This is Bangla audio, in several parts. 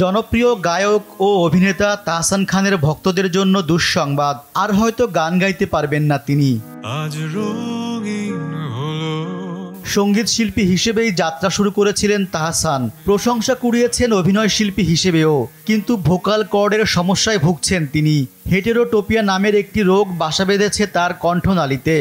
জনপ্রিয় গায়ক ও অভিনেতা তাহসান খানের ভক্তদের জন্য দুঃসংবাদ, আর হয়তো গান গাইতে পারবেন না তিনি। সঙ্গীত শিল্পী হিসেবেই যাত্রা শুরু করেছিলেন তাহসান, প্রশংসা কুড়িয়েছেন অভিনয় শিল্পী হিসেবেও, কিন্তু ভোকাল কর্ডের সমস্যায় ভুগছেন তিনি। হেটেরোটোপিয়া নামের একটি রোগ বাসা বেঁধেছে তার কণ্ঠনালীতে।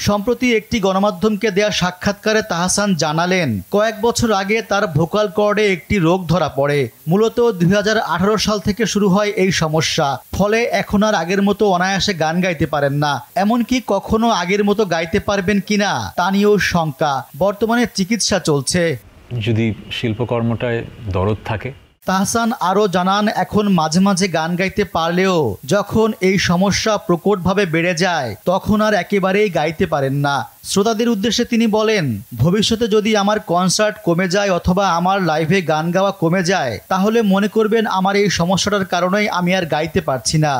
সম্প্রতি একটি গণমাধ্যমকে দেয়া সাক্ষাৎকারে তাহসান জানালেন, কয়েক বছর আগে তার ভোকাল কর্ডে একটি রোগ ধরা পড়ে। মূলত 2018 সাল থেকে শুরু হয় এই সমস্যা। ফলে এখন আর আগের মতো অনায়াসে গান গাইতে পারেন না, এমনকি কখনো আগের মতো গাইতে পারবেন কিনা তা নিয়েও শঙ্কা। বর্তমানে চিকিৎসা চলছে। যদি শিল্পকর্মটায় দরদ থাকে। তাহসান আরও জানান, এখন মাঝে মাঝে গান গাইতে পারলেও যখন এই সমস্যা প্রকটভাবে বেড়ে যায় তখন আর একেবারেই গাইতে পারেন না। শ্রোতাদের উদ্দেশ্যে তিনি বলেন, ভবিষ্যতে যদি আমার কনসার্ট কমে যায় অথবা আমার লাইভে গান গাওয়া কমে যায় তাহলে মনে করবেন আমার এই সমস্যাটার কারণেই আমি আর গাইতে পারছি না।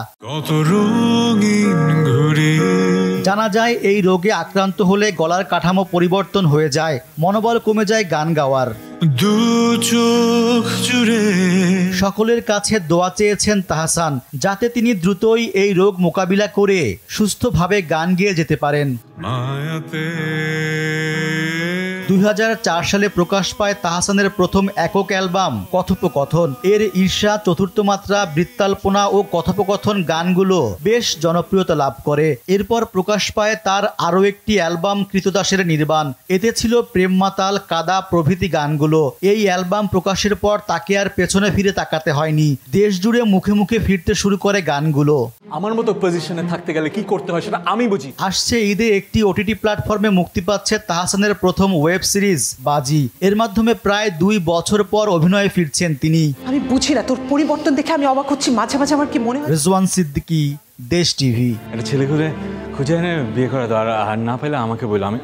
জানা যায় এই রোগে আক্রান্ত হলে গলার কাঠামো পরিবর্তন হয়ে যায়, মনোবল কমে যায় গান গাওয়ার। সকলের কাছে দোয়া চেয়েছেন তাহসান, যাতে তিনি দ্রুতই এই রোগ মোকাবিলা করে সুস্থভাবে গান গেয়ে যেতে পারেন। 2004 সালে প্রকাশ পায় তাহসানের প্রথম একক অ্যালবাম কথোপকথন। এর ঈর্ষা, চতুর্থ মাত্রা, বৃত্তাল্পনা ও কথোপকথন গানগুলো বেশ জনপ্রিয়তা লাভ করে। এরপর প্রকাশ পায় তার আরও একটি অ্যালবাম কৃতদাসের নির্বাণ। এতে ছিল প্রেম মাতাল, কাদা প্রভৃতি গানগুলো। এই অ্যালবাম প্রকাশের পর তাকে আর পেছনে ফিরে তাকাতে হয়নি। দেশ জুড়ে মুখে মুখে ফিরতে শুরু করে গানগুলো। আমার মতো পজিশনে থাকতে গেলে কি করতে হয় সেটা আমি বুঝি। আসছে ঈদে একটি ওটিটি প্ল্যাটফর্মে মুক্তি পাচ্ছে তাহসানের প্রথম ওয়েব সিরিজ বাজি। এর মাধ্যমে প্রায় 2 বছর পর অভিনয়ে ফিরছেন তিনি। আমি বুঝি না, তোর পরিবর্তন দেখে আমি অবাক হচ্ছি। মাঝে মাঝে আমার কি মনে হয়। রিজওয়ান সিদ্দিকী, দেশ টিভি। একটা ছেলে খুঁজে এনে বিয়ে করে দাও, আর না পেলে আমাকে বলো। আমি